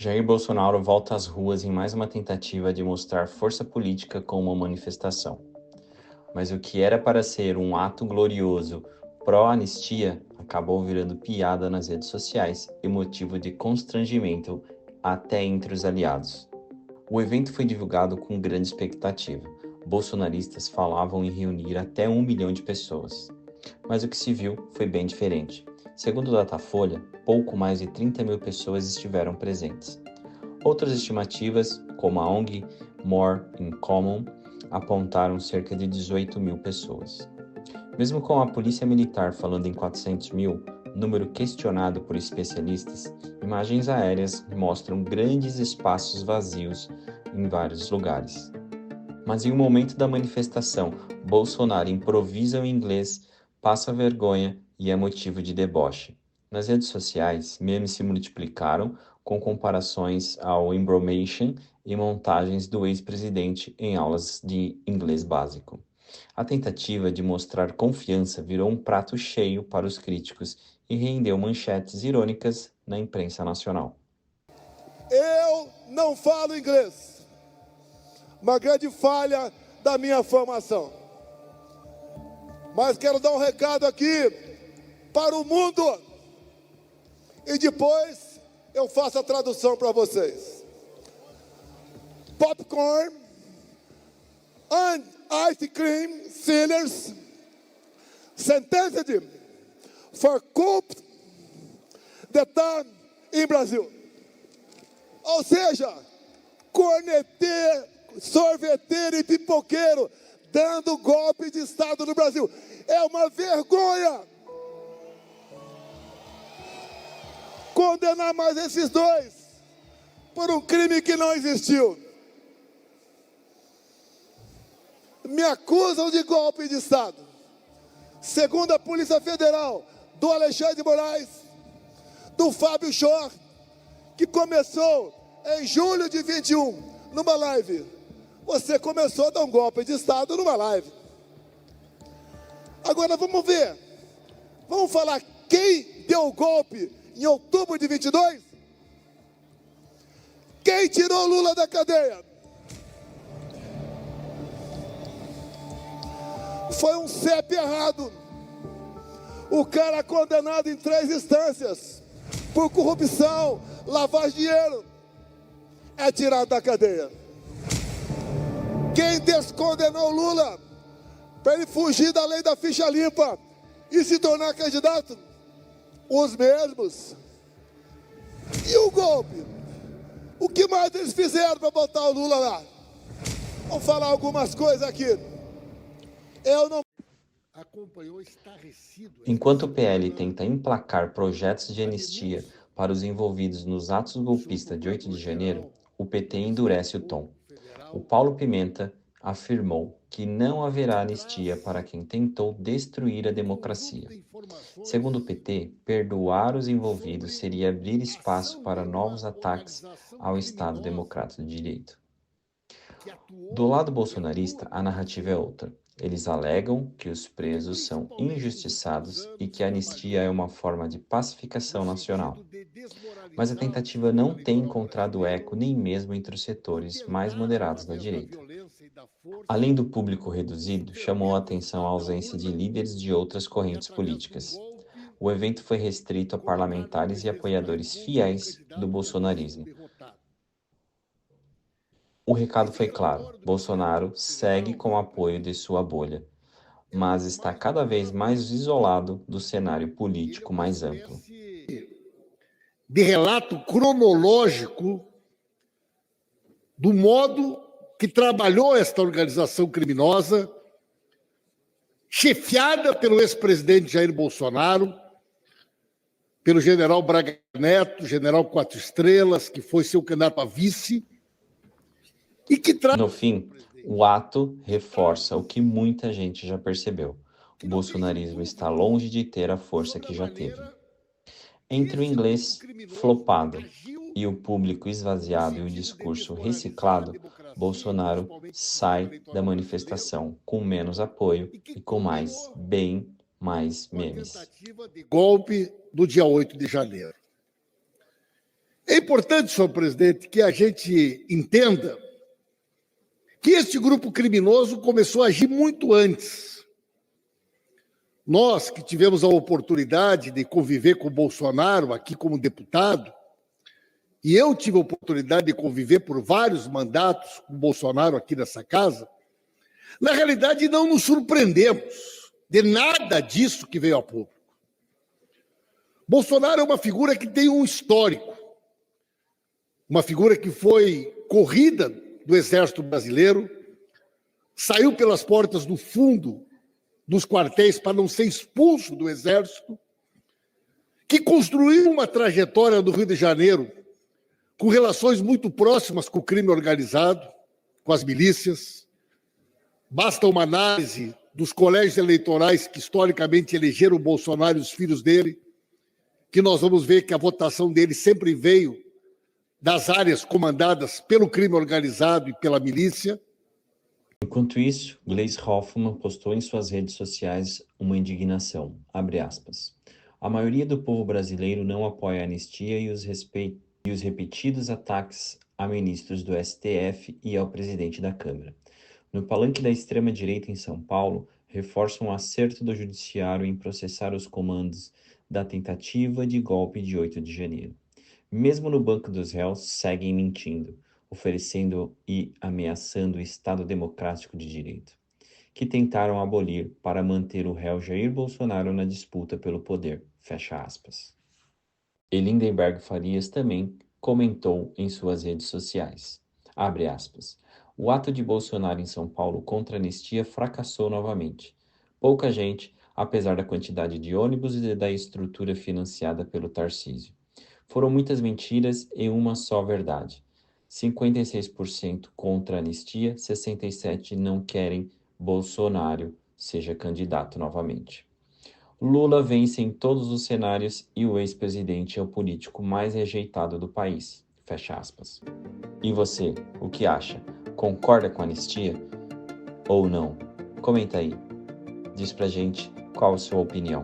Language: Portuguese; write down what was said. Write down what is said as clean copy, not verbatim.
Jair Bolsonaro volta às ruas em mais uma tentativa de mostrar força política com uma manifestação. Mas o que era para ser um ato glorioso pró-anistia acabou virando piada nas redes sociais e motivo de constrangimento até entre os aliados. O evento foi divulgado com grande expectativa. Bolsonaristas falavam em reunir até 1 milhão de pessoas. Mas o que se viu foi bem diferente. Segundo o Datafolha, pouco mais de 30 mil pessoas estiveram presentes. Outras estimativas, como a ONG More in Common, apontaram cerca de 18 mil pessoas. Mesmo com a polícia militar falando em 400 mil, número questionado por especialistas, imagens aéreas mostram grandes espaços vazios em vários lugares. Mas em um momento da manifestação, Bolsonaro improvisa o inglês, passa vergonha e é motivo de deboche. Nas redes sociais, memes se multiplicaram com comparações ao Embromation e montagens do ex-presidente em aulas de inglês básico. A tentativa de mostrar confiança virou um prato cheio para os críticos e rendeu manchetes irônicas na imprensa nacional. Eu não falo inglês. Uma grande falha da minha formação. Mas quero dar um recado aqui para o mundo. E depois eu faço a tradução para vocês. Popcorn and ice cream sellers sentenced for coup d'etat em Brasil. Ou seja, corneteiro, sorveteiro e pipoqueiro dando golpe de Estado no Brasil. É uma vergonha. Condenar mais esses dois por um crime que não existiu. Me acusam de golpe de Estado. Segundo a Polícia Federal, do Alexandre de Moraes, do Fábio Chor, que começou em julho de 21, numa live. Você começou a dar um golpe de Estado numa live. Agora vamos ver. Vamos falar quem deu o golpe em outubro de 22? Quem tirou Lula da cadeia? Foi um CEP errado. O cara condenado em 3 instâncias por corrupção, lavagem de dinheiro, é tirado da cadeia. Quem descondenou Lula para ele fugir da lei da ficha limpa e se tornar candidato? Os mesmos. E o golpe? O que mais eles fizeram para botar o Lula lá? Vamos falar algumas coisas aqui. Eu não... Enquanto o PL tenta emplacar projetos de anistia para os envolvidos nos atos golpistas de 8 de janeiro, o PT endurece o tom. O Paulo Pimenta afirmou que não haverá anistia para quem tentou destruir a democracia. Segundo o PT, perdoar os envolvidos seria abrir espaço para novos ataques ao Estado Democrático de Direito. Do lado bolsonarista, a narrativa é outra. Eles alegam que os presos são injustiçados e que a anistia é uma forma de pacificação nacional. Mas a tentativa não tem encontrado eco nem mesmo entre os setores mais moderados da direita. Além do público reduzido, chamou a atenção a ausência de líderes de outras correntes políticas. O evento foi restrito a parlamentares e apoiadores fiéis do bolsonarismo. O recado foi claro: Bolsonaro segue com o apoio de sua bolha, mas está cada vez mais isolado do cenário político mais amplo. De relato cronológico do modo que trabalhou esta organização criminosa, chefiada pelo ex-presidente Jair Bolsonaro, pelo general Braga Neto, general 4 estrelas, que foi seu candidato a vice, e que No fim, o ato reforça o que muita gente já percebeu. O bolsonarismo está longe de ter a força que já teve. Entre o inglês flopado e o público esvaziado e o discurso reciclado, Bolsonaro sai da manifestação com menos apoio e com bem mais memes. Golpe do dia 8 de janeiro. É importante, senhor presidente, que a gente entenda que este grupo criminoso começou a agir muito antes. Nós que tivemos a oportunidade de conviver com o Bolsonaro aqui como deputado, e eu tive a oportunidade de conviver por vários mandatos com o Bolsonaro aqui nessa casa, na realidade não nos surpreendemos de nada disso que veio a público. Bolsonaro é uma figura que tem um histórico, uma figura que foi corrida do Exército Brasileiro, saiu pelas portas do fundo dos quartéis para não ser expulso do Exército, que construiu uma trajetória do Rio de Janeiro com relações muito próximas com o crime organizado, com as milícias. Basta uma análise dos colégios eleitorais que historicamente elegeram o Bolsonaro e os filhos dele, que nós vamos ver que a votação dele sempre veio das áreas comandadas pelo crime organizado e pela milícia. Enquanto isso, Gleisi Hoffmann postou em suas redes sociais uma indignação, abre aspas. A maioria do povo brasileiro não apoia a anistia e os repetidos ataques a ministros do STF e ao presidente da Câmara. No palanque da extrema-direita em São Paulo, reforçam o acerto do judiciário em processar os comandos da tentativa de golpe de 8 de janeiro. Mesmo no banco dos réus, seguem mentindo, oferecendo e ameaçando o Estado democrático de direito, que tentaram abolir para manter o réu Jair Bolsonaro na disputa pelo poder, fecha aspas. E Lindenberg Farias também comentou em suas redes sociais, abre aspas, o ato de Bolsonaro em São Paulo contra a anistia fracassou novamente. Pouca gente, apesar da quantidade de ônibus e da estrutura financiada pelo Tarcísio. Foram muitas mentiras e uma só verdade. 56% contra a anistia, 67% não querem Bolsonaro seja candidato novamente. Lula vence em todos os cenários e o ex-presidente é o político mais rejeitado do país. Fecha aspas. E você, o que acha? Concorda com a anistia? Ou não? Comenta aí. Diz pra gente qual a sua opinião.